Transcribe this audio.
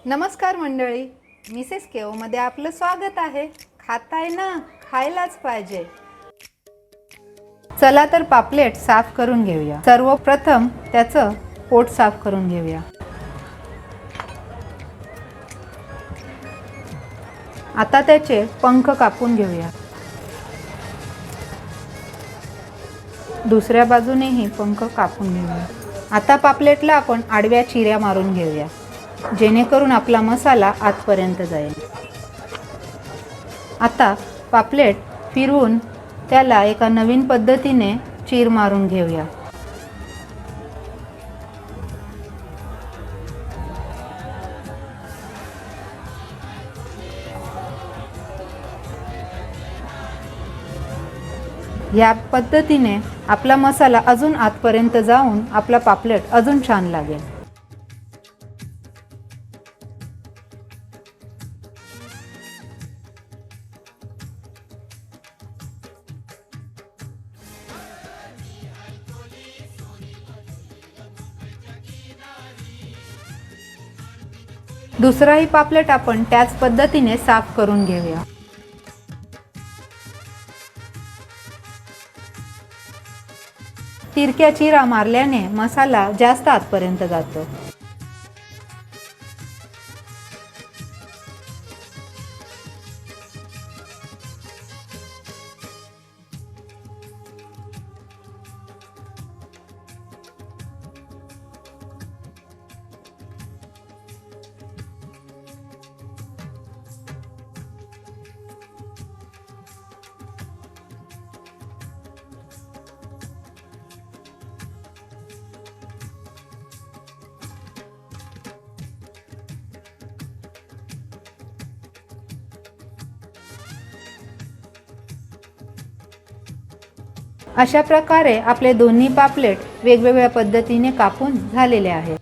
नमस्कार मंडळी, मिसेस केओमध्ये आपलं स्वागत आहे. खाताय ना, खायलाच पाहिजे. चला तर पापलेट साफ करून घेऊया. सर्वप्रथम त्याचं पोट साफ करून घेऊया. आता त्याचे पंख कापून घेऊया. दुसऱ्या बाजूनेही पंख कापून घेऊया. आता पापलेटला आपण आडव्या चिऱ्या मारून घेऊया, जेणेकरून आपला मसाला आतपर्यंत जाईल. आता पापलेट फिरवून त्याला एका नवीन पद्धतीने चीर मारून घेऊया. या पद्धतीने आपला मसाला अजून आतपर्यंत जाऊन आपला पापलेट अजून छान लागेल. दुसराही पापलेट आपण त्याच पद्धतीने साफ करून घेऊया. तिरक्या चिरा मारल्याने मसाला जास्त आतपर्यंत जातो. अशा प्रकारे आपले दोन्ही पापलेट वेगवेगळ्या पद्धतीने कापून झालेले आहेत.